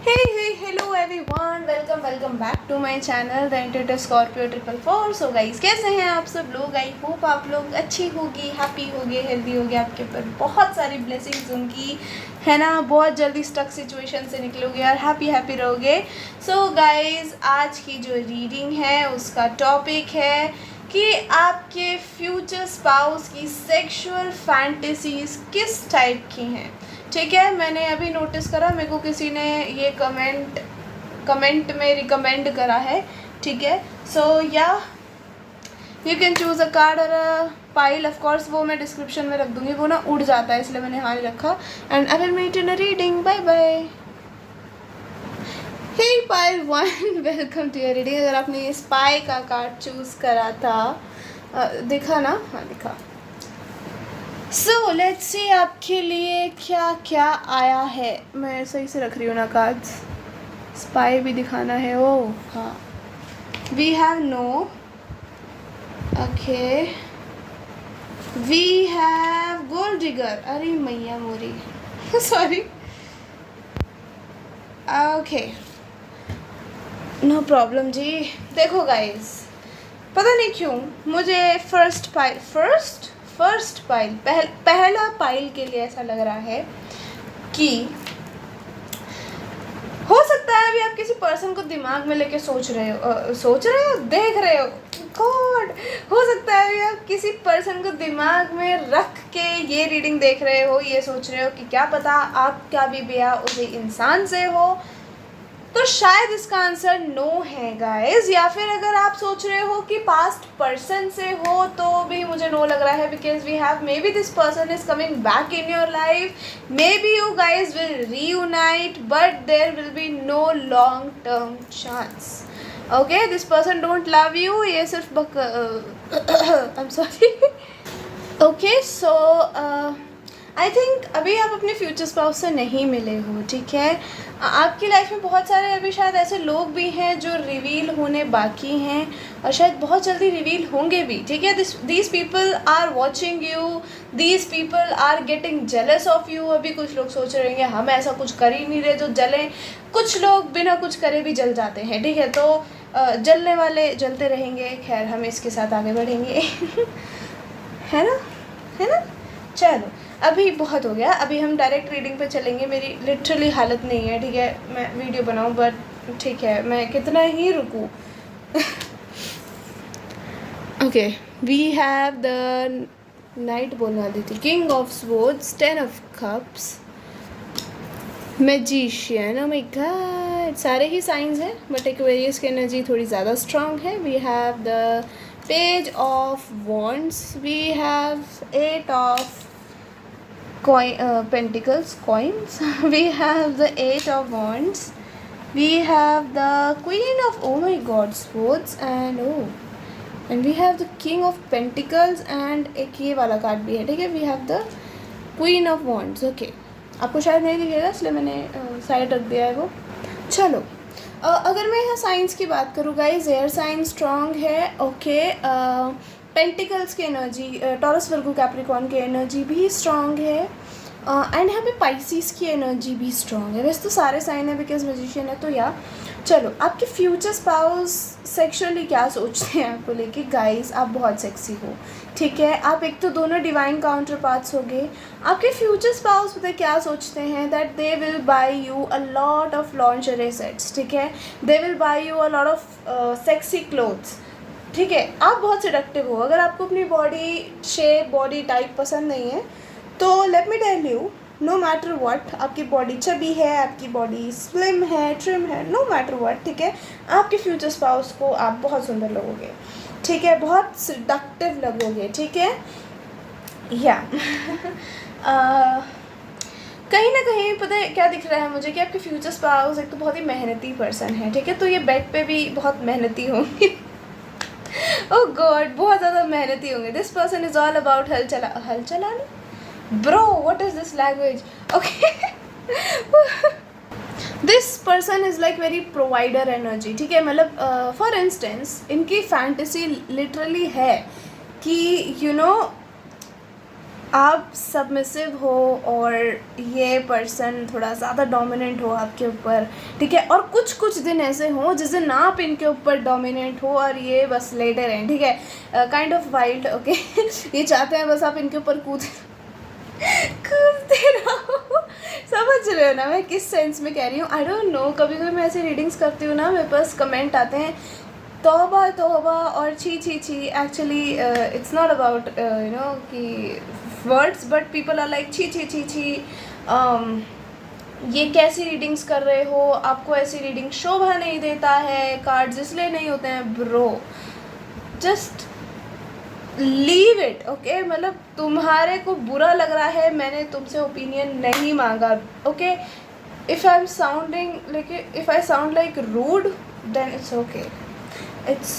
Hello everyone, welcome back to my channel the इंटरटेड Scorpio 444। So guys, कैसे हैं आप सब लोग? आई होप आप लोग अच्छी होगी, हैप्पी होगे, हेल्दी होगे, आपके ऊपर बहुत सारी ब्लेसिंग्स होंगी, है ना। बहुत जल्दी स्टक सिचुएशन से निकलोगे और हैप्पी रहोगे। सो गाइस, आज की जो रीडिंग है उसका टॉपिक है कि आपके फ्यूचर स्पाउस की सेक्सुअल फैंटेसीज किस टाइप की हैं। ठीक है, मैंने अभी नोटिस करा, मेरे को किसी ने ये कमेंट में रिकमेंड करा है। ठीक है, सो या you can choose a card और अ पाइल। ऑफ कोर्स वो मैं डिस्क्रिप्शन में रख दूँगी, वो ना उड़ जाता है इसलिए मैंने यहाँ नहीं रखा। And I will meet in a reading. Bye bye. Hey pile 1, welcome to your reading. अगर आपने ये स्पाई का कार्ड चूज़ करा था, दिखा ना? हाँ दिखा। सो लेट्स सी आपके लिए क्या क्या आया है। मैं सही से रख रही हूँ ना कार्ड्स? स्पाई भी दिखाना है। ओ हाँ, we have no, okay, we have gold digger. अरे मैया मोरी सॉरी, ओके, नो प्रॉब्लम जी। देखो गाइस, पता नहीं क्यों मुझे फर्स्ट पाइल पहला पाइल के लिए ऐसा लग रहा है कि हो सकता है अभी आप किसी पर्सन को दिमाग में लेके सोच रहे हो, देख रहे हो। गॉड, हो सकता है अभी आप किसी पर्सन को दिमाग में रख के ये रीडिंग देख रहे हो, ये सोच रहे हो कि क्या पता आपका भी ब्याह उसी इंसान से हो। तो शायद इसका आंसर नो है गाइस। या फिर अगर आप सोच रहे हो कि पास्ट पर्सन से हो तो भी मुझे नो लग रहा है, because we have maybe this person is coming back in your life, maybe you guys will reunite, but there will be no long term chance. Okay, this person don't love you, ये सिर्फ I am sorry. Okay, so I think अभी आप अपने future spouse से नहीं मिले हो। ठीक है, आपकी लाइफ में बहुत सारे अभी शायद ऐसे लोग भी हैं जो रिवील होने बाकी हैं और शायद बहुत जल्दी रिवील होंगे भी। ठीक है, these people are watching you, these people are getting jealous of you. अभी कुछ लोग सोच रहे हैं हम ऐसा कुछ कर ही नहीं रहे जो जलें, कुछ लोग बिना कुछ करे भी जल जाते हैं। ठीक है, तो जलने वाले जलते रहेंगे। खैर, हम इसके साथ आगे बढ़ेंगे है ना। चलो, अभी बहुत हो गया, अभी हम डायरेक्ट रीडिंग पे चलेंगे। मेरी लिटरली हालत नहीं है, ठीक है, मैं वीडियो बनाऊँ, बट ठीक है, मैं कितना ही रुकूँ। Okay, we have the knight बोलने वाली थी, king of swords, 10 of cups, magician. Oh my God, सारे ही साइंस हैं, बट एक्वेरियस की एनर्जी थोड़ी ज़्यादा स्ट्रांग है। We have the page of wands, we have 8 of pentacles, coins. We have the 8 of wands, we have the queen of, oh my god, swords, and we have the king of pentacles, and एक ये वाला card भी है। ठीक है, we have the queen of wands. okay, आपको शायद नहीं दिखेगा इसलिए मैंने साइड रख दिया है वो। चलो, अगर मैं यहाँ साइंस की बात करूँ गाइज, एयर साइन स्ट्रॉन्ग है। ओके, पेंटिकल्स की एनर्जी, टॉरस वर्गो कैप्रिकॉर्न की एनर्जी भी स्ट्रॉन्ग है, एंड यहाँ पे पाइसिस की एनर्जी भी स्ट्रॉन्ग है। वैसे तो सारे साइन है बिकॉज मैजिशियन है। तो या चलो, आपके फ्यूचर स्पाउस सेक्सुअली क्या सोचते हैं आपको लेके? गाइस, आप बहुत सेक्सी हो। ठीक है, आप एक तो दोनों डिवाइन काउंटर पार्ट्स हो गए। आपके फ्यूचर स्पाउस पता है क्या सोचते हैं? That they will buy you a lot of lingerie sets. ठीक है, they will buy you a lot of sexy clothes. ठीक है, आप बहुत सेडक्टिव हो। अगर आपको अपनी बॉडी शेप, बॉडी टाइप पसंद नहीं है तो let me tell you, no matter what, आपकी बॉडी चबी है, आपकी बॉडी स्लिम है, ट्रिम है, नो मैटर व्हाट, ठीक है, आपके फ्यूचर स्पाउस को आप बहुत सुंदर लगोगे। ठीक है, बहुत सेडक्टिव लगोगे। ठीक है, या कहीं ना कहीं पता है क्या दिख रहा है मुझे कि आपके फ्यूचर स्पाउस एक तो बहुत ही मेहनती पर्सन है। ठीक है, तो ये बेड पे भी बहुत मेहनती होंगे। ओह गॉड, बहुत ज़्यादा मेहनती होंगे। This person is all about हल चलाना। Bro, what is this language? Okay, this person is like very provider energy. ठीक है, मतलब फॉर इंस्टेंस इनकी फैंटेसी लिटरली है कि यू नो आप सबमिसिव हो और ये पर्सन थोड़ा ज़्यादा डोमिनेंट हो आपके ऊपर, ठीक है, और कुछ कुछ दिन ऐसे हों जिस दिन आप इनके ऊपर डोमिनेंट हो और ये बस लेटे रहें, ठीक है, काइंड ऑफ वाइल्ड, ओके। ये चाहते हैं बस आप इनके ऊपर कूदते रहो। समझ रहे हो ना मैं किस सेंस में कह रही हूँ? आई डोंट नो, कभी कभी मैं ऐसी रीडिंग्स करती हूँ ना, मेरे पास कमेंट आते हैं तौबा तौबा और छी छी छी। Actually it's not about you know कि words, but people are like छी छी छी छी, ये कैसी रीडिंग्स कर रहे हो, आपको ऐसी रीडिंग शोभा नहीं देता है, कार्ड्स इसलिए नहीं होते हैं। Bro just leave it, okay. मतलब तुम्हारे को बुरा लग रहा है, मैंने तुमसे ओपिनियन नहीं मांगा, okay. If I am sounding like, if I sound like rude, then it's okay, it's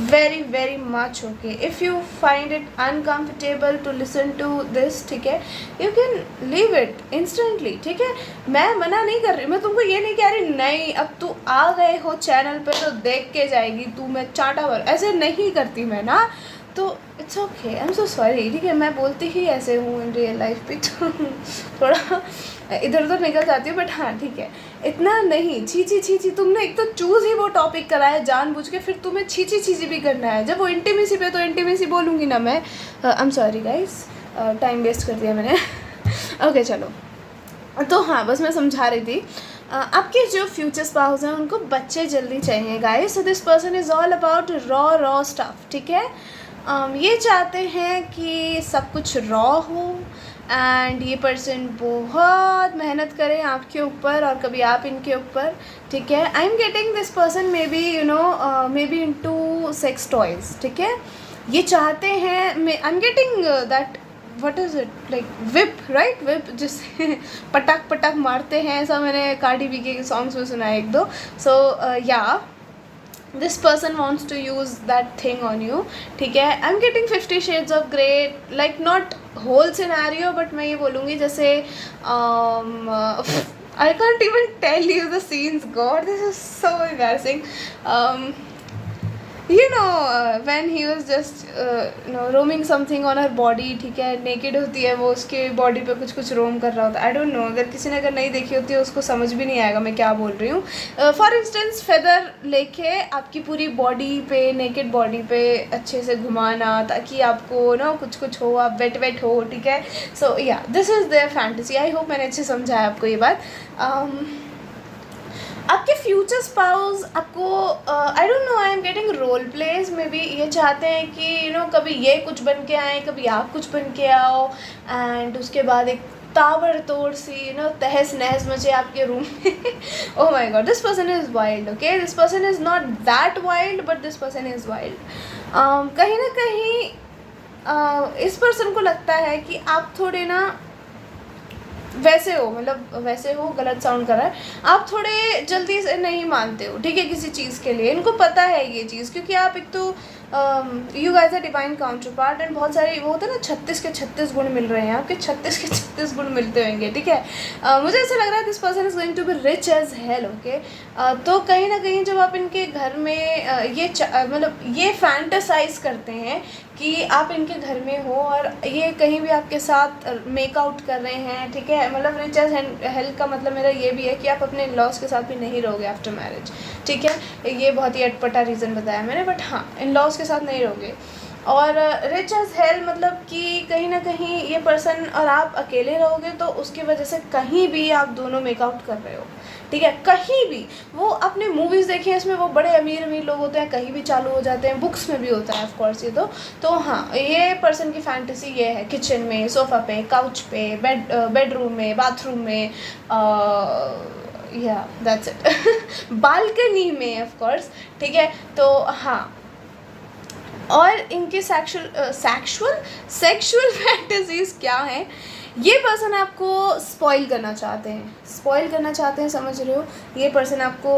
very much okay. If you find it uncomfortable to listen to this, ठीक है, you can leave it instantly, ठीक है। मैं मना नहीं कर रही, मैं तुमको ये नहीं कह रही नहीं अब तू आ गए हो चैनल पे तो देख के जाएगी तू, मैं चाटा भर ऐसे नहीं करती मैं ना, तो it's okay, I am so sorry, ठीक है। मैं बोलती ही ऐसे हूँ इन रियल लाइफ पे, तो थोड़ा इधर उधर निकल जाती हूँ, बट हाँ ठीक है, इतना नहीं छी छी छी छी। तुमने एक तो चूज़ ही वो टॉपिक करा है जानबूझ के, फिर तुम्हें छी छी छी भी करना है। जब वो इंटीमेसी पे तो इंटीमेसी बोलूँगी ना मैं। I am sorry guys, time waste कर दिया मैंने। ओके चलो, तो हाँ बस मैं समझा रही थी, आपके जो फ्यूचर स्पाउस हैं उनको बच्चे जल्दी चाहिए guys. So this person is all about raw stuff, ठीक है। ये चाहते हैं कि सब कुछ रॉ हो, एंड ये पर्सन बहुत मेहनत करें आपके ऊपर और कभी आप इनके ऊपर, ठीक है। आई am getting this person may be you know may be into sex toys, ठीक है। ये चाहते हैं, आई am getting that, what is it like, whip, right, whip जिससे पटक पटक मारते हैं, ऐसा मैंने कार्डी बी के सॉन्ग्स में सुना है एक दो। सो या this person wants to use that thing on you, ठीक है। I'm getting 50 shades of grey, like not whole scenario, but मैं ये बोलूँगी जैसे I can't even tell you the scenes, God this is so embarrassing. You know when he was just you know roaming something on her body, ठीक है, naked होती है वो, उसके बॉडी पे कुछ कुछ रोम कर रहा होता है। आई डोंट नो, अगर किसी ने अगर नहीं देखी होती है उसको समझ भी नहीं आएगा मैं क्या बोल रही हूँ। फॉर इंस्टेंस फेदर लेके आपकी पूरी बॉडी पे, नेकेड बॉडी पे अच्छे से घुमाना ताकि आपको ना कुछ कुछ हो, आप वेट वेट हो, ठीक है। सो या this is their fantasy. I hope मैंने अच्छे समझाया आपको ये बात। आपके फ्यूचर स्पाउस आपको I don't know, I am getting role plays में भी ये चाहते हैं कि यू नो कभी ये कुछ बन के आए, कभी आप कुछ बन के आओ, एंड उसके बाद एक ताबड़तोड़ सी यू नो तहस नहस मचे आपके रूम में। Oh my God, this person is wild, okay. This person is not that wild, but this person is wild. कहीं ना कहीं इस पर्सन को लगता है कि आप थोड़े ना वैसे हो, मतलब वैसे हो गलत साउंड कर रहा है, आप थोड़े जल्दी से नहीं मानते हो, ठीक है, किसी चीज़ के लिए। इनको पता है ये चीज़, क्योंकि आप एक तो you guys are divine counterpart, and बहुत सारे वो होता है ना 36 के 36 गुण मिल रहे हैं, आपके 36 के 36 गुण मिलते होंगे, ठीक है। मुझे ऐसा लग रहा है this person is going to be rich as hell, okay. तो कहीं ना कहीं जब आप इनके घर में मतलब ये फैंटासाइज करते हैं कि आप इनके घर में हो और ये कहीं भी आपके साथ मेकआउट कर रहे हैं, ठीक है। मतलब रिच एज हेल का मतलब मेरा ये भी है कि आप अपने इन लॉज के साथ भी नहीं रहोगे आफ्टर मैरिज, ठीक है। ये बहुत ही अटपटा रीज़न बताया मैंने, बट हाँ इन लॉज के साथ नहीं रहोगे। और रिच एज हेल मतलब कि कहीं ना कहीं ये पर्सन और आप अकेले रहोगे, तो उसकी वजह से कहीं भी आप दोनों मेकआउट कर रहे हो, ठीक है। कहीं भी, वो अपने मूवीज़ देखिए, इसमें वो बड़े अमीर अमीर लोग होते हैं, कहीं भी चालू हो जाते हैं, बुक्स में भी होता है ऑफ कोर्स ये तो हाँ, ये पर्सन की फैंटेसी ये है, किचन में, सोफ़ा पे, काउच पे, बेडरूम में, बाथरूम में, या दैट्स इट। बालकनी में ऑफ कोर्स, ठीक है। तो हाँ, और इनके सेक्सुअल फैंटेसीज क्या हैं, ये पर्सन आपको स्पॉइल करना चाहते हैं, समझ रहे हो। ये पर्सन आपको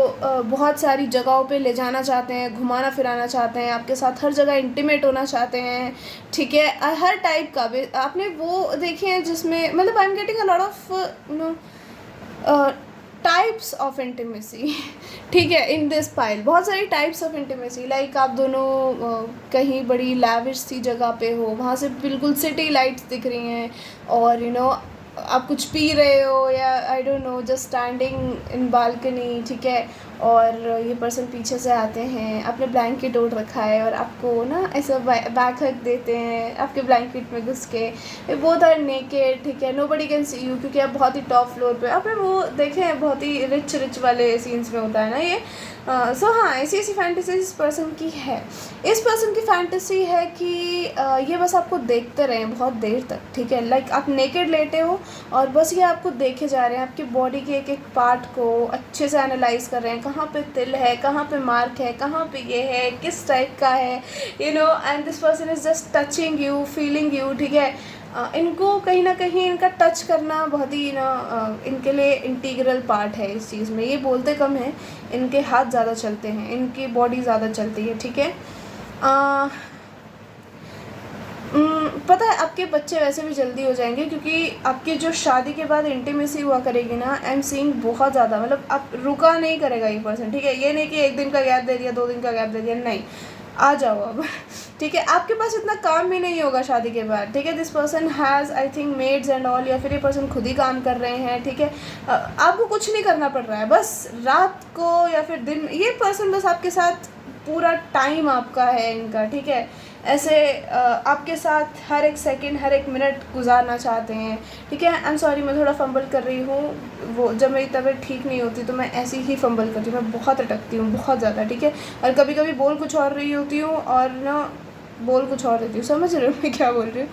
बहुत सारी जगहों पे ले जाना चाहते हैं, घुमाना फिराना चाहते हैं, आपके साथ हर जगह इंटीमेट होना चाहते हैं, ठीक है। हर टाइप का भी आपने वो देखे हैं जिसमें, मतलब आई am getting a lot of you know tie types of intimacy ठीक है, इन दिस पाइल बहुत सारी टाइप्स ऑफ इंटीमेसी, लाइक आप दोनों कहीं बड़ी लैविश सी जगह पे हो, वहाँ से बिल्कुल सिटी लाइट्स दिख रही हैं, और आप कुछ पी रहे हो, या आई don't no, just standing in balcony, ठीक है, और ये पर्सन पीछे से आते हैं, आपने ब्लैंकेट ओढ़ रखा है और आपको ना ऐसा बैक हक देते हैं आपके ब्लैंकेट में घुस के, बोथ आर नेकेड, ठीक है, नोबडी कैन सी यू, क्योंकि आप बहुत ही टॉप फ्लोर पे, आपने वो देखे हैं बहुत ही रिच वाले सीन्स में होता है ना ये। सो हाँ, ऐसी फैंटेसी इस पर्सन की है। इस पर्सन की फैंटेसी है कि ये बस आपको देखते रहें बहुत देर तक, ठीक है, लाइक आप नेकेड लेटे हो और बस ये आपको देखे जा रहे हैं, आपकी बॉडी के एक एक पार्ट को अच्छे से एनालाइज कर रहे हैं, कहाँ पे तिल है, कहाँ पे मार्क है, कहाँ पे ये है, किस टाइप का है, and this person is just touching you, feeling you, ठीक है। इनको कहीं ना कहीं इनका टच करना बहुत ही इनके लिए इंटीग्रल पार्ट है इस चीज़ में। ये बोलते कम हैं, इनके हाथ ज़्यादा चलते हैं, इनकी बॉडी ज़्यादा चलती है, ठीक है। पता है आपके बच्चे वैसे भी जल्दी हो जाएंगे, क्योंकि आपकी जो शादी के बाद इंटीमेसी हुआ करेगी ना, आई एम सीइंग बहुत ज़्यादा, मतलब आप रुका नहीं करेगा ये पर्सन, ठीक है। ये नहीं कि 1 दिन का गैप दे दिया, 2 दिन का गैप दे दिया, नहीं, आ जाओ अब ठीक है। आपके पास इतना काम भी नहीं होगा शादी के बाद, ठीक है। This person has I think maids and all, या फिर ये पर्सन खुद ही काम कर रहे हैं, ठीक है। आपको कुछ नहीं करना पड़ रहा है, बस रात को या फिर दिन, ये पर्सन बस आपके साथ पूरा टाइम आपका है इनका, ठीक है। ऐसे आपके साथ हर एक सेकंड, हर एक मिनट गुजारना चाहते हैं, ठीक है। आई एम सॉरी, मैं थोड़ा फंबल कर रही हूँ, वो जब मेरी तबीयत ठीक नहीं होती तो मैं ऐसे ही फंबल करती हूँ, मैं बहुत अटकती हूँ, बहुत ज़्यादा, ठीक है। और कभी कभी बोल कुछ और रही होती हूँ और ना बोल कुछ और देती हूँ, समझ रहे हो मैं क्या बोल रही हूँ।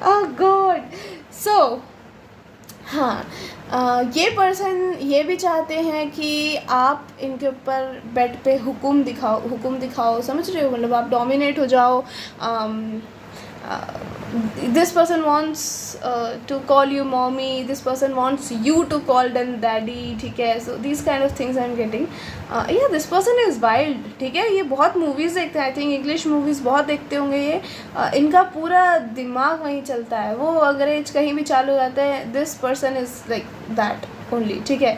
ओह गॉड। सो हाँ, ये पर्सन ये भी चाहते हैं कि आप इनके ऊपर बेड पे हुक्म दिखाओ, समझ रहे हो, मतलब आप डोमिनेट हो जाओ। This person wants to call you mommy, this person wants you to call them daddy, ठीक है। So this kind of things I am getting. या दिस पर्सन इज़ वाइल्ड, ठीक है। ये बहुत मूवीज़ देखते हैं, आई थिंक इंग्लिश मूवीज़ बहुत देखते होंगे ये। इनका पूरा दिमाग वहीं चलता है, वो अंग्रेज कहीं भी चालू हो जाते हैं, this person is like that only, ठीक है।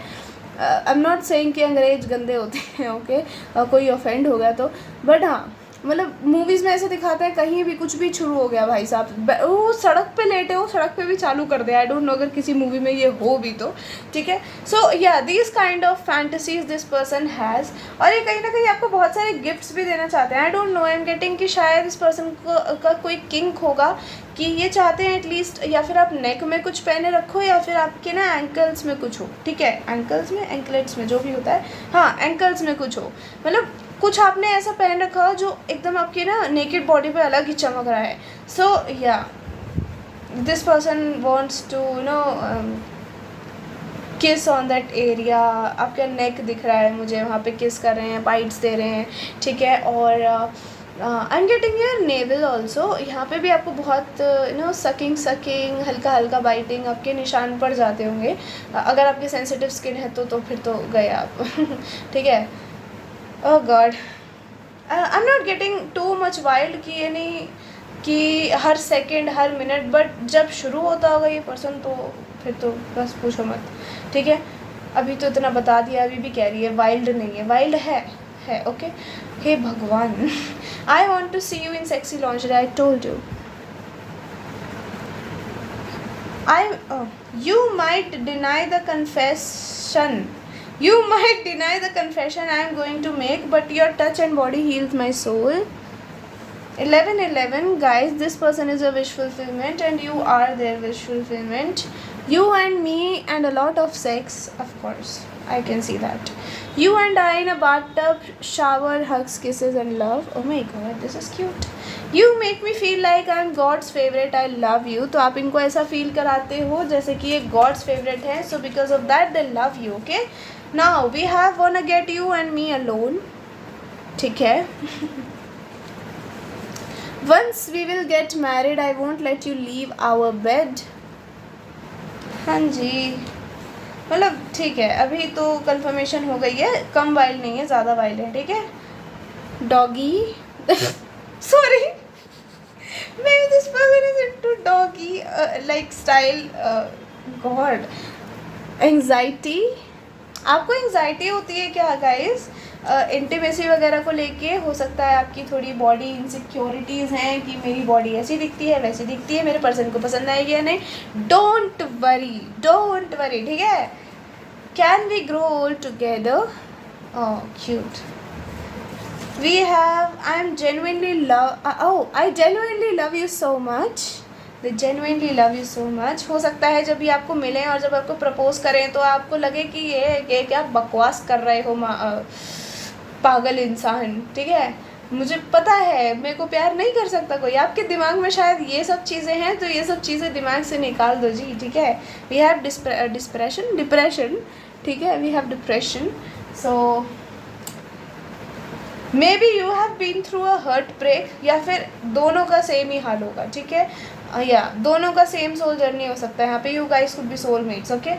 आई एम नॉट सेइंग कि अंग्रेज गंदे होते हैं, ओके, कोई ऑफेंड हो गया तो, बट हाँ, मतलब मूवीज़ में ऐसे दिखाते हैं, कहीं भी कुछ भी शुरू हो गया भाई साहब, वो सड़क पे लेटे हो, सड़क पे भी चालू कर दे, आई डोंट नो अगर किसी मूवी में ये हो भी तो, ठीक है। सो या this kind of fantasies this person has. और ये कहीं ना कहीं आपको बहुत सारे गिफ्ट्स भी देना चाहते हैं, आई don't know, I am getting कि शायद इस पर्सन का कोई किंक होगा कि ये चाहते हैं एटलीस्ट, या फिर आप नेक में कुछ पहने रखो, या फिर आपके ना एंकल्स में कुछ हो, ठीक है, एंकल्स में, एंकलेट्स में, जो भी होता है, हाँ, एंकल्स में कुछ हो, मतलब कुछ आपने ऐसा पहन रखा हो जो एकदम आपकी ना नेकेड बॉडी पे अलग ही चमक रहा है। सो या this person wants to kiss on that area, आपका नेक दिख रहा है मुझे, वहाँ पे किस कर रहे हैं, बाइट्स दे रहे हैं, ठीक है। और आई am getting your naval also, यहाँ पे भी आपको बहुत सकिंग हल्का हल्का बाइटिंग आपके निशान पड़ जाते होंगे, अगर आपकी सेंसिटिव स्किन है तो फिर तो गए आप ठीक है। Oh God, I am not getting too much wild कि ये नहीं कि हर सेकंड हर मिनट, बट जब शुरू होता होगा ये पर्सन तो फिर तो बस पूछो मत, ठीक है। अभी तो इतना बता दिया, अभी भी कह रही है वाइल्ड नहीं है, वाइल्ड है ओके। हे भगवान, I want to see you in sexy lingerie, I told you. You might deny the confession. You might deny the confession I am going to make, but your touch and body heals my soul. 11 guys, this person is a wish fulfillment and you are their wish fulfillment. You and me and a lot of sex, of course, I can see that. You and I in a bathtub, shower, hugs, kisses and love. Oh my god, this is cute. You make me feel like I am God's favorite, I love you. तो आप इनको ऐसा feel कराते हो जैसे कि ये God's favorite है, so because of that they love you, okay? Now we have wanna get you and me alone, ठीक है। Once we will get married, I won't let you leave our bed. हाँ जी, मतलब ठीक है, अभी तो confirmation हो गई है, कम वाइल्ड नहीं है, ज़्यादा वाइल्ड है, ठीक है। Doggy sorry, maybe this person is into doggy like style, god, anxiety, आपको एंजाइटी होती है क्या गाइस इंटीमेसी वगैरह को लेके? हो सकता है आपकी थोड़ी बॉडी इनसिक्योरिटीज़ हैं कि मेरी बॉडी ऐसी दिखती है वैसी दिखती है, मेरे पर्सन को पसंद आएगी या नहीं. डोंट वरी, ठीक है. Can we grow old together? Oh cute. We have I genuinely love you so much. They genuinely love you so much. हो सकता है जब भी आपको मिलें और जब आपको प्रपोज करें तो आपको लगे कि ये क्या बकवास कर रहे हो पागल इंसान, ठीक है. मुझे पता है मेरे को प्यार नहीं कर सकता कोई. आपके दिमाग में शायद ये सब चीज़ें हैं, तो ये सब चीज़ें दिमाग से निकाल दो जी, ठीक है. वी हैव डिप्रेशन, ठीक है. We have depression. So maybe you have been through a heart break, या फिर दोनों का सेम ही हाल होगा, ठीक है. या दोनों का सेम सोल जर्नी हो सकता है यहाँ पे. You guys could be soulmates, okay.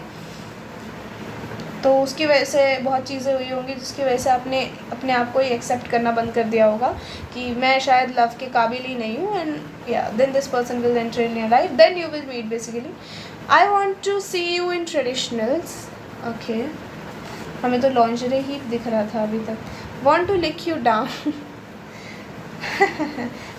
तो उसकी वजह से बहुत चीज़ें हुई होंगी जिसकी वजह से आपने अपने आप को ही एक्सेप्ट करना बंद कर दिया होगा कि मैं शायद लव के काबिल ही नहीं हूँ. And yeah then this person will enter in your life, then you will meet basically. I want to see you in traditionals, okay. हमें तो लॉन्जरी ही दिख रहा था अभी तक. Want to lick you down.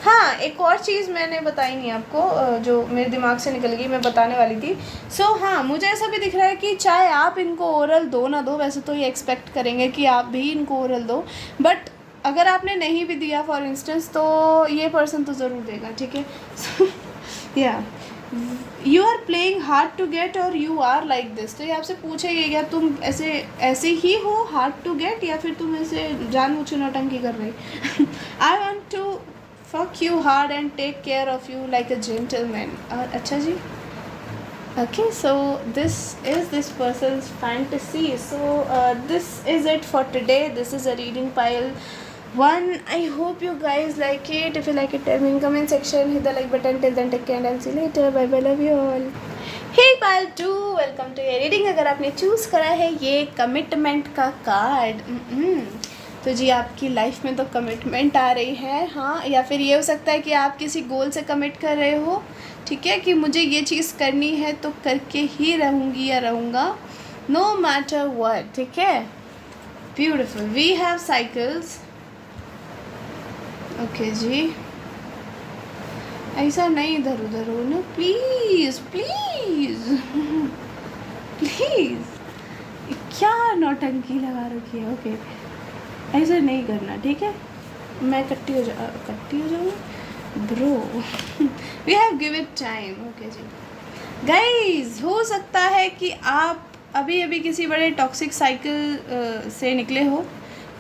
हाँ, एक और चीज़ मैंने बताई नहीं आपको जो मेरे दिमाग से निकल गई, मैं बताने वाली थी. सो हाँ, मुझे ऐसा भी दिख रहा है कि चाहे आप इनको ओरल दो ना दो, वैसे तो ये एक्सपेक्ट करेंगे कि आप भी इनको ओरल दो, बट अगर आपने नहीं भी दिया फॉर इंस्टेंस तो ये पर्सन तो ज़रूर देगा, ठीक है. या you are playing hard to get और यू आर लाइक दिस. तो ये आपसे पूछेगा क्या तुम ऐसे ही हो हार्ड टू गेट, या फिर तुम ऐसे जानबूझ के नौटंकी कर रही. I want to fuck you hard and take care of you like a gentleman. अच्छा जी. Okay, so this is this person's fantasy. So this is it for today. This is a reading pile 1. I hope you guys like it. If you like it, tell me in comment section. Hit the like button. Till then, take care and I'll see you later. Bye bye. Love you all. Hey pile 2, welcome to your reading. अगर आपने choose करा है ये commitment का card, तो जी आपकी life में तो कमिटमेंट आ रही है. हाँ, या फिर ये हो सकता है कि आप किसी गोल से कमिट कर रहे हो, ठीक है, कि मुझे ये चीज़ करनी है तो करके ही रहूँगी या रहूँगा, नो मैटर व्हाट, ठीक है. Beautiful. We have cycles, okay जी. ऐसा नहीं इधर उधर हो ना, प्लीज़ प्लीज़ प्लीज़. क्या नौटंकी लगा रखी है. ओके, ऐसे नहीं करना, ठीक है. मैं कट्टी हो जाऊँ bro. We have give it time, okay जी. गाइज, हो सकता है कि आप अभी किसी बड़े टॉक्सिक साइकिल से निकले हो,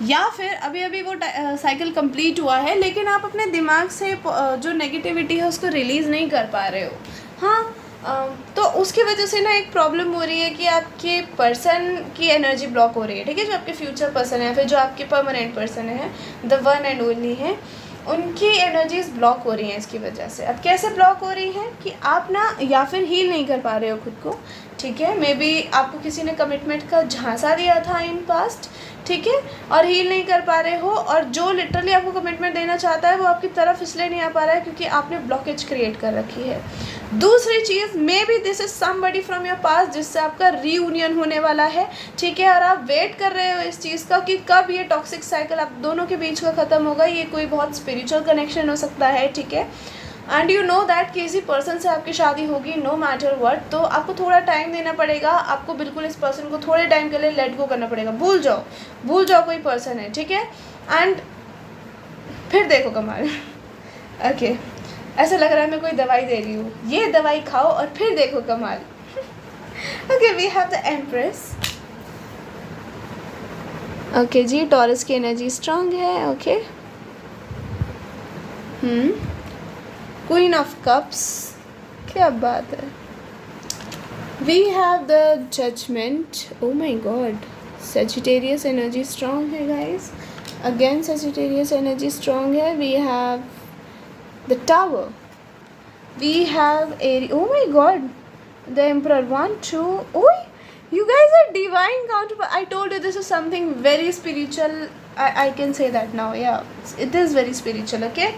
या फिर अभी वो साइकिल कंप्लीट हुआ है, लेकिन आप अपने दिमाग से जो नेगेटिविटी है उसको रिलीज़ नहीं कर पा रहे हो. हाँ, तो उसकी वजह से ना एक प्रॉब्लम हो रही है कि आपके पर्सन की एनर्जी ब्लॉक हो रही है, ठीक है. जो आपके फ्यूचर पर्सन है, फिर जो आपके परमानेंट पर्सन है, द वन एंड ओनली है, उनकी एनर्जीज ब्लॉक हो रही हैं इसकी वजह से. अब कैसे ब्लॉक हो रही हैं कि आप ना या फिर हील नहीं कर पा रहे हो खुद को, ठीक है. मे बी आपको किसी ने कमिटमेंट का झांसा दिया था इन पास्ट, ठीक है, और हील नहीं कर पा रहे हो, और जो लिटरली आपको कमिटमेंट देना चाहता है वो आपकी तरफ इसलिए नहीं आ पा रहा है क्योंकि आपने ब्लॉकेज क्रिएट कर रखी है. दूसरी चीज़, maybe this is somebody from your past जिससे आपका रीयूनियन होने वाला है, ठीक है, और आप वेट कर रहे हो इस चीज़ का कि कब ये टॉक्सिक साइकिल आप दोनों के बीच का ख़त्म होगा. ये कोई बहुत स्पिरिचुअल कनेक्शन हो सकता है, ठीक है. एंड यू नो दैट कि इसी पर्सन से आपकी शादी होगी नो मैटर व्हाट. तो आपको थोड़ा टाइम देना पड़ेगा, आपको बिल्कुल इस पर्सन को थोड़े टाइम के लिए लेट गो करना पड़ेगा. भूल जाओ कोई पर्सन है, ठीक है. एंड फिर देखो कमाल. ओके, ऐसा लग रहा है मैं कोई दवाई दे रही हूँ. ये दवाई खाओ और फिर देखो कमाल. Okay, we have the empress. Okay जी, टॉरस की एनर्जी स्ट्रांग है. ओके, क्वीन ऑफ कप्स, क्या बात है. We have the judgement. Oh my God, Sagittarius energy strong है guys. Again Sagittarius energy strong है. We have the tower. We have Aries. Oh my god, the emperor. 1 2. Oh, you guys are divine counterpart. I told you this is something very spiritual. I can say that now. Yeah, it is very spiritual. Okay.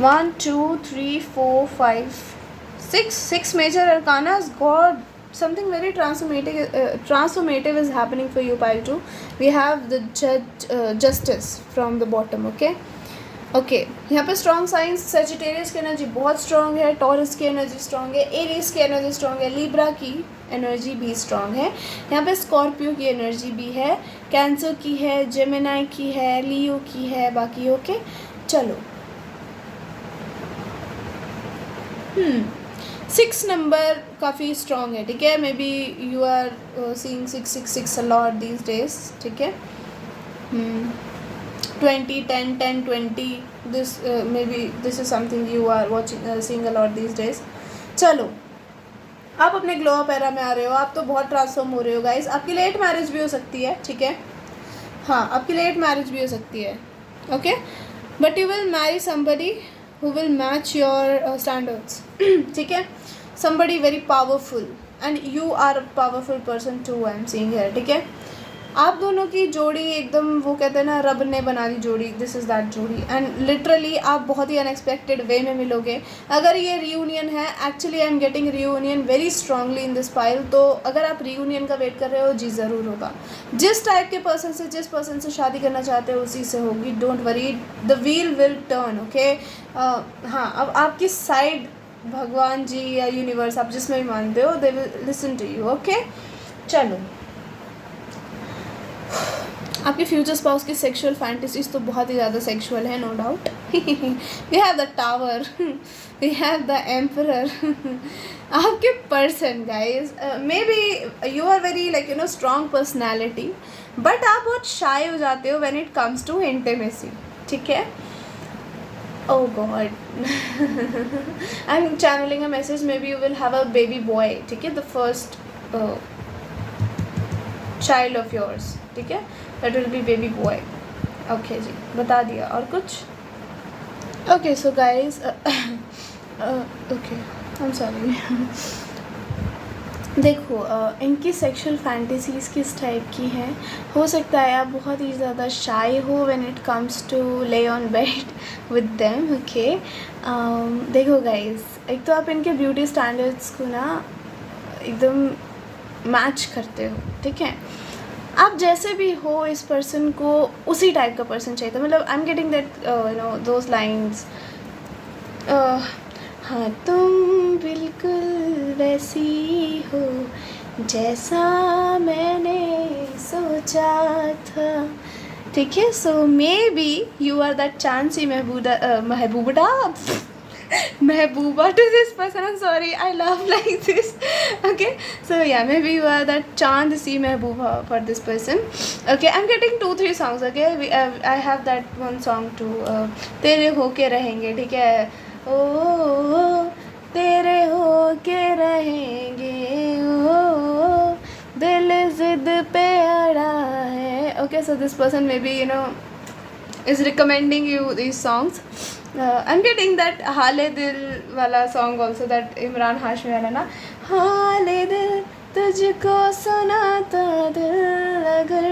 1 2 3 4 5 6 major arcanas. God, something very transformative is happening for you, pile 2. We have the justice from the bottom. Okay यहाँ पे strong science, Sagittarius की energy बहुत strong है, taurus की energy strong है, Aries की energy strong है, Libra की एनर्जी भी स्ट्रॉन्ग है, यहाँ पे स्कॉर्पियो की एनर्जी भी है, कैंसर की है, जेमिनाई की है, लियो की है, बाकी ओके। चलो 6 नंबर काफ़ी स्ट्रॉन्ग है, ठीक है। Maybe you are seeing 666 a lot these days, ठीक है। 20 10 10 20 this maybe this is something you are watching seeing a lot these days। चलो आप अपने ग्लो अप एरा में आ रहे हो, आप तो बहुत ट्रांसफॉर्म हो रहे हो गाइस। आपकी लेट मैरिज भी हो सकती है, ठीक है। हाँ, आपकी लेट मैरिज भी हो सकती है, okay. But you will marry somebody who will match your standards, ठीक है। somebody very powerful and you are a powerful person too, I am seeing here, ठीक है। आप दोनों की जोड़ी एकदम, वो कहते हैं ना, रब ने बना दी जोड़ी, दिस इज़ दैट जोड़ी। एंड लिटरली आप बहुत ही अनएक्सपेक्टेड वे में मिलोगे। अगर ये रीयूनियन है, actually I am getting reunion very strongly in this pile, तो अगर आप रीयूनियन का वेट कर रहे हो, जी ज़रूर होगा। जिस टाइप के पर्सन से, जिस पर्सन से शादी करना चाहते हो, उसी से होगी, don't worry, the wheel will turn, okay. हाँ, अब आपकी साइड भगवान जी या यूनिवर्स, आप जिसमें भी मानते हो, they will listen to you, okay. चलो, आपके फ्यूचर स्पाउस की सेक्सुअल फैंटेसीज तो बहुत ही ज़्यादा सेक्सुअल है, no doubt. We have the tower, we have the emperor. आपके person guys, maybe you are very like you know strong personality, but आप बहुत शाय हो जाते हो when it comes to intimacy, ठीक है। Oh God, I'm channeling a message. Maybe you will have a baby boy, ठीक है, the first child of yours, ठीक है, that will be baby boy. Okay जी, बता दिया। और कुछ? Okay, so guys, okay, I'm sorry. देखो, इनकी सेक्सुअल फैंटेसीज़ किस टाइप की हैं। हो सकता है आप बहुत ही ज़्यादा शाई हो व्हेन इट कम्स टू ले on bed with them, okay. देखो गाइस, एक तो आप इनके ब्यूटी स्टैंडर्ड्स को ना एकदम मैच करते हो, ठीक है। आप जैसे भी हो, इस पर्सन को उसी टाइप का पर्सन चाहिए था। मतलब आई am getting that you know those lines, हाँ तुम बिल्कुल वैसी हो जैसा मैंने सोचा था, ठीक है। So maybe you are that चांसी महबूबा to this person. I'm sorry, I laugh like this. Okay, so yeah, maybe you are that Chand Si Mehbooba for this person. Okay, I'm getting 2-3 songs. Okay, I have that one song too. तेरे होके रहेंगे, ठीक है। ओ तेरे होके रहेंगे, ओ दिल जिद पे अड़ा है। Okay, so this person maybe you know is recommending you these songs. I'm getting that हाले दिल वाला song also, that Imran Hashmi वाला ना, हाले दिल तुझको सुनाता दिल अगर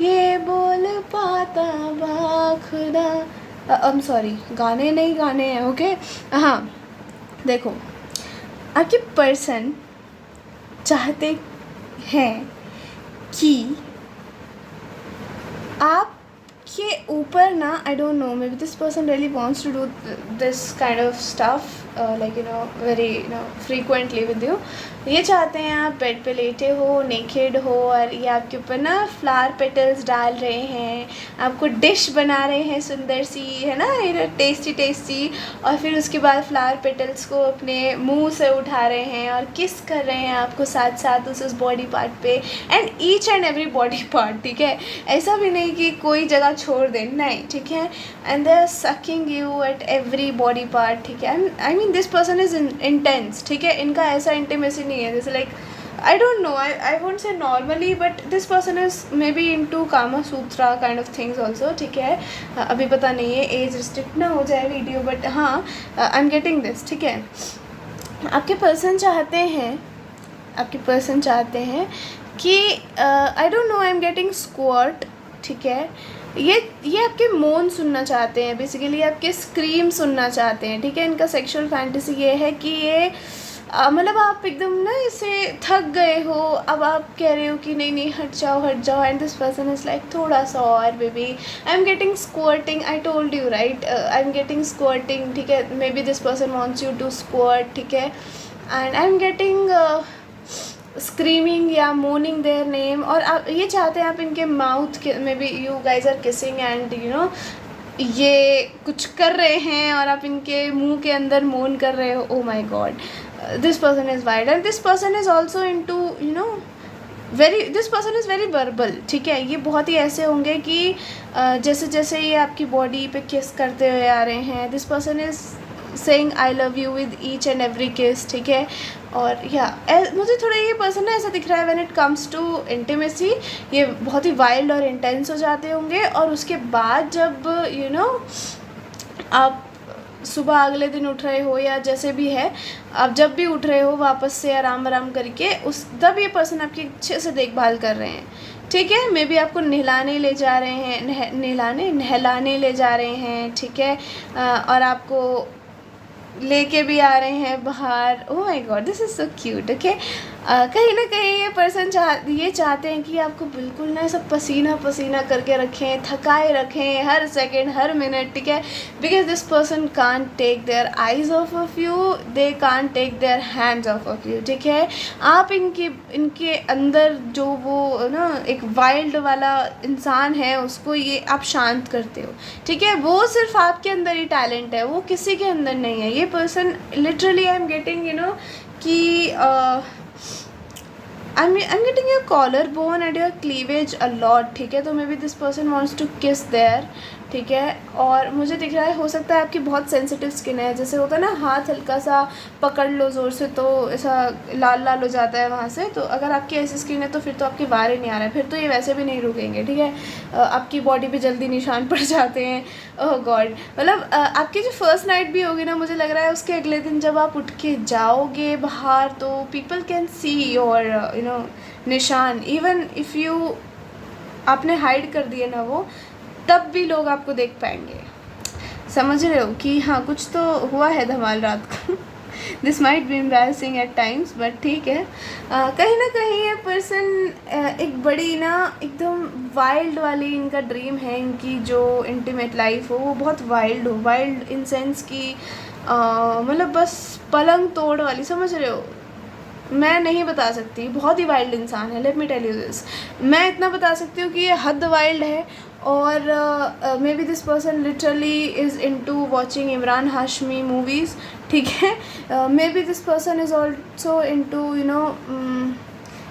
ये बोल पाता बाखुदा। I'm sorry, गाने नहीं गाने हैं, ओके। हाँ, देखो, आपके पर्सन चाहते हैं कि आप के ऊपर ना, I don't know, maybe this person really wants to do this kind of stuff like you know very you know frequently with you. ये चाहते हैं आप बेड पे लेटे हो, नेकेड हो, और ये आपके ऊपर ना फ्लावर पेटल्स डाल रहे हैं, आपको डिश बना रहे हैं सुंदर सी, है ना, ये टेस्टी टेस्टी, और फिर उसके बाद फ्लावर पेटल्स को अपने मुंह से उठा रहे हैं और किस कर रहे हैं आपको साथ साथ उस बॉडी पार्ट पे, and each and every body part, ठीक है। ऐसा भी नहीं कि कोई जगह छोड़ दें, नहीं, ठीक है। And they are sucking you at every body part, ठीक है। I mean this person is intense, ठीक है। इनका ऐसा इंटीमेसी नहीं है जैसे like I don't know, I won't say normally, but this person is maybe into Kama Sutra kind of things also, ठीक है। अभी पता नहीं है, एज रिस्ट्रिक्ट ना हो जाए वीडियो, बट हाँ, आई एम गेटिंग दिस, ठीक है। आपके पर्सन चाहते हैं कि आई don't know, I am getting squat, ठीक है। ये आपके मोन सुनना चाहते हैं, बेसिकली आपके स्क्रीम सुनना चाहते हैं, ठीक है। इनका सेक्सुअल फैंटेसी ये है कि ये मतलब आप एकदम ना इसे थक गए हो, अब आप कह रहे हो कि नहीं नहीं हट जाओ, and this person is like थोड़ा सा और baby, I am getting squirting, I told you right, I am getting squirting, ठीक है, maybe this person wants you to squirt, ठीक है, and I am getting screaming या moaning their name, और आप ये चाहते हैं आप इनके माउथ के, maybe you guys are kissing and you know ये कुछ कर रहे हैं और आप इनके मुंह के अंदर मोन कर रहे हो. Oh my God, this person is wild and this person is also into you know this person is very verbal, ठीक है. ये बहुत ही ऐसे होंगे कि जैसे जैसे ये आपकी बॉडी पे किस करते हुए आ रहे हैं, this person is saying I love you with each and every किस, ठीक है. और या मुझे थोड़ा ये पर्सन ना ऐसा दिख रहा है when it comes to intimacy, ये बहुत ही वाइल्ड और इंटेंस हो जाते होंगे, और उसके बाद जब यू नो आप सुबह अगले दिन उठ रहे हो या जैसे भी है, आप जब भी उठ रहे हो वापस से आराम करके, उस तब ये पर्सन आपकी अच्छे से देखभाल कर रहे हैं, ठीक है. मे बी आपको नहलाने ले जा रहे हैं, नहलाने ले जा रहे हैं, ठीक है, और आपको लेके भी आ रहे हैं बाहर. Oh my God, this is so cute. Okay, कहीं ना कहीं ये पर्सन ये चाहते हैं कि आपको बिल्कुल ना सब पसीना पसीना करके रखें, थकाए रखें हर सेकंड हर मिनट, ठीक है. Because this person can't take their eyes off off you, they can't take their hands off off you, ठीक है. आप इनके अंदर जो वो ना एक वाइल्ड वाला इंसान है उसको ये आप शांत करते हो, ठीक है. वो सिर्फ आपके अंदर ही टैलेंट है, वो किसी के अंदर नहीं है. ये person literally I am getting you know कि I'm getting your collarbone and your cleavage a lot, ठीक है. तो maybe this person wants to kiss there, ठीक है. और मुझे दिख रहा है हो सकता है आपकी बहुत सेंसिटिव स्किन है, जैसे होता है ना हाथ हल्का सा पकड़ लो ज़ोर से तो ऐसा लाल लाल हो जाता है वहाँ से. तो अगर आपकी ऐसी स्किन है तो फिर तो आपके बार ही नहीं आ रहा है, फिर तो ये वैसे भी नहीं रुकेंगे, ठीक है. आपकी बॉडी पे जल्दी निशान पड़ जाते हैं. ओह गॉड, मतलब आपकी जो फर्स्ट नाइट भी होगी ना, मुझे लग रहा है उसके अगले दिन जब आप उठ के जाओगे बाहर तो people can see your you know निशान, इवन इफ़ यू आपने हाइड कर दिए ना वो, तब भी लोग आपको देख पाएंगे. समझ रहे हो कि हाँ कुछ तो हुआ है धमाल रात को. This might be embarrassing at times, but ठीक है. कहीं ना कहीं ये पर्सन एक बड़ी ना एकदम वाइल्ड वाली इनका ड्रीम है, इनकी जो इंटीमेट लाइफ हो वो बहुत वाइल्ड हो. वाइल्ड इन सेंस की मतलब बस पलंग तोड़ वाली, समझ रहे हो. मैं नहीं बता सकती, बहुत ही वाइल्ड इंसान है. Let me tell you this, मैं इतना बता सकती हूँ कि ये हद वाइल्ड है. और may be this person literally is into watching Imran Hashmi movies, ठीक है. Maybe this person is also into you no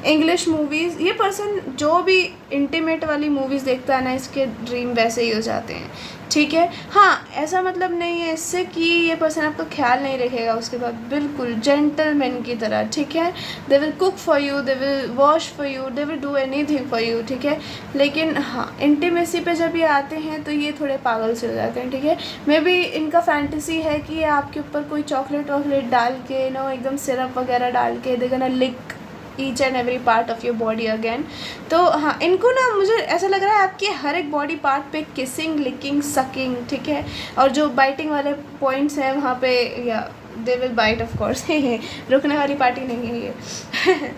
English movies. ये पर्सन जो भी इंटीमेट वाली मूवीज़ देखता है ना, इसके ड्रीम वैसे ही हो जाते हैं, ठीक है. हाँ, ऐसा मतलब नहीं है इससे कि ये पर्सन आपका ख्याल नहीं रखेगा उसके बाद, बिल्कुल जेंटलमैन की तरह, ठीक है. They will cook for you, they will wash for you, they will do anything for you, ठीक है. लेकिन हाँ, इंटीमेसी पे जब ये आते हैं तो ये थोड़े पागल से हो जाते हैं, ठीक है. मे बी इनका फैंटेसी है कि आपके ऊपर कोई चॉकलेट वॉकलेट डाल के नो एकदम सिरप वगैरह डाल के they gonna lick each and every part of your body again. तो हाँ, इनको ना मुझे ऐसा लग रहा है आपके हर एक बॉडी पार्ट पे किसिंग, लिकिंग, सकिंग, ठीक है. और जो बाइटिंग वाले पॉइंट्स हैं वहाँ पे, या they will bite of course, रुकने वाली पार्टी नहीं है ये.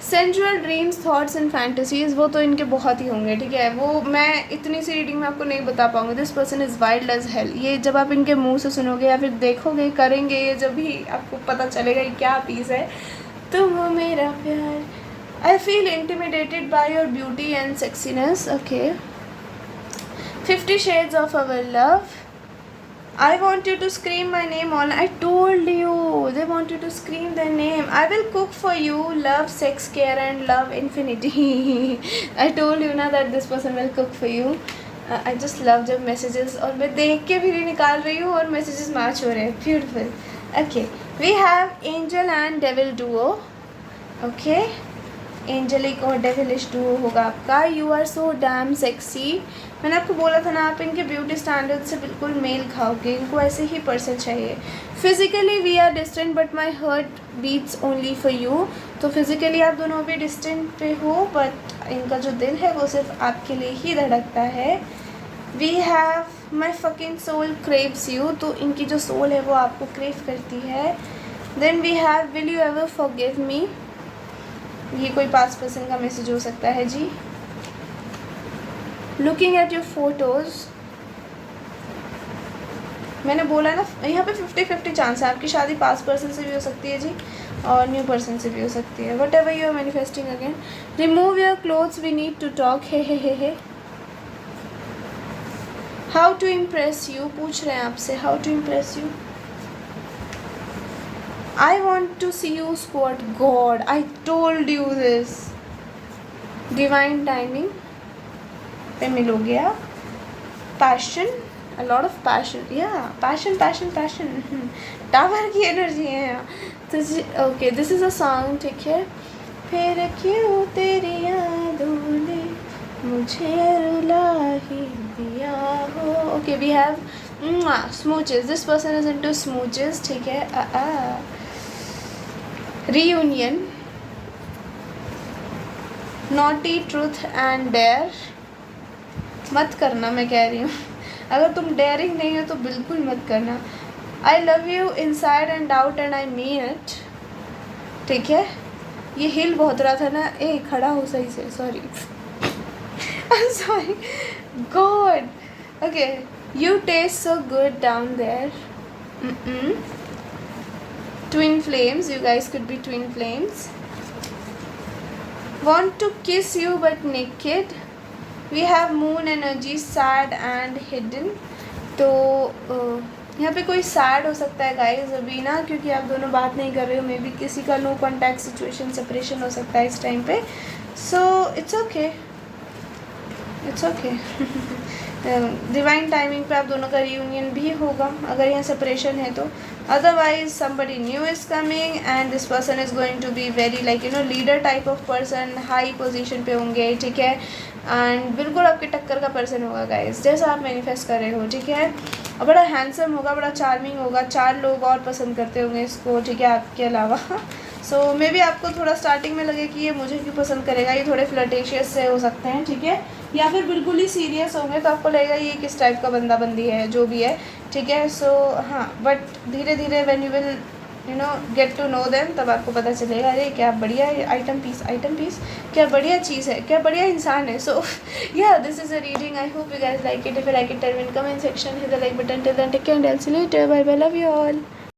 Sensual dreams, thoughts and fantasies, वो तो इनके बहुत ही होंगे, ठीक है. वो मैं इतनी सी रीडिंग में आपको नहीं बता पाऊँगी. This person is wild as hell. ये जब आप इनके मुंह से सुनोगे या फिर देखोगे, करेंगे, ये जब भी आपको पता चलेगा कि क्या पीस है. तुम हो मेरा प्यार. I feel intimidated by your beauty and sexiness. Okay. 50 Shades of Our Love. I want you to scream my name all. I told you. They want you to scream their name. I will cook for you. Love, sex, care and love infinity. I told you ना that this person will cook for you. I just love जब messages, और मैं देख के भी निकाल रही हूँ और messages match हो रहे हैं. Beautiful. Okay. We have angel and devil duo. Okay. Angelic और डेविलिश डुओ होगा आपका. You are so damn sexy. मैंने आपको बोला था ना, आप इनके ब्यूटी स्टैंडर्ड से बिल्कुल मेल खाओगे. इनको ऐसे ही पर्सन चाहिए. Physically we are distant but my heart beats only for you. तो फिज़िकली आप दोनों भी डिस्टेंट पे हो, बट इनका जो दिल है वो सिर्फ आपके लिए ही धड़कता है. We have my fucking soul craves you. तो इनकी जो सोल है वो आपको क्रेव करती है. Then we have will you ever forgive me, ये कोई पास्ट पर्सन का मैसेज हो सकता है जी। लुकिंग एट योर फोटोज़, मैंने बोला ना यहाँ पे 50-50 चांस है, आपकी शादी पास्ट पर्सन से भी हो सकती है जी और न्यू पर्सन से भी हो सकती है। Whatever you are manifesting again. Remove your clothes, we need to talk, hey. How to impress you, पूछ रहे हैं आपसे how to impress you. I want to see you squat, God I told you this. Divine timing पे मिलोगे आप। Passion, a lot of passion, yeah, passion tower की energy है यहाँ तो। Okay, this is a song, ठीक है। फिर क्यों तेरी यादों ने मुझे रुला ही दिया हो। Okay, we have smooches, this person is into smooches, ठीक है। Reunion, naughty truth and dare, मत करना मैं कह रही हूँ, अगर तुम डेयरिंग नहीं हो तो बिल्कुल मत करना। I love you inside and out and I mean it, ठीक है। ये हिल बहुत रहा था ना, खड़ा हो सही से, sorry sorry God. Okay, you taste so good down there, twin flames, you guys could be twin flames. Want to kiss you but naked, we have moon energy, sad and hidden. तो यहाँ पे कोई sad हो सकता है guys अभी ना, क्योंकि आप दोनों बात नहीं कर रहे हो, मे बी किसी का नो कॉन्टैक्ट सिचुएशन, सेपरेशन हो सकता है इस टाइम पे। So it's okay, it's okay. Divine timing पे आप दोनों का रियूनियन भी होगा अगर यहाँ सेपरेशन है तो। Otherwise somebody new is coming and this person is going to be very like leader type of person, high position पे होंगे, ठीक है। एंड बिल्कुल आपके टक्कर का पर्सन होगा गाइस, जैसा आप मैनिफेस्ट कर रहे हो, ठीक है। और बड़ा हैंडसम होगा, बड़ा चार्मिंग होगा, 4 लोग और पसंद करते होंगे इसको, ठीक है, आपके अलावा। सो मे बी आपको थोड़ा स्टार्टिंग में लगे कि ये मुझे क्यों पसंद करेगा, ये थोड़े फ्लर्टेशियस से हो सकते हैं, ठीक है, या फिर बिल्कुल ही सीरियस होंगे तो आपको लगेगा ये किस टाइप का बंदा बंदी है, जो भी है, ठीक है। सो हाँ, बट धीरे धीरे when you will get to know them, तब आपको पता चलेगा अरे क्या बढ़िया आइटम पीस, क्या बढ़िया चीज़ है, क्या बढ़िया इंसान है। सो या this is a reading, I hope you guys like it. If you like it, tell me in comment section, hit the like button. Till then take care and I will see you later, bye bye, love you all.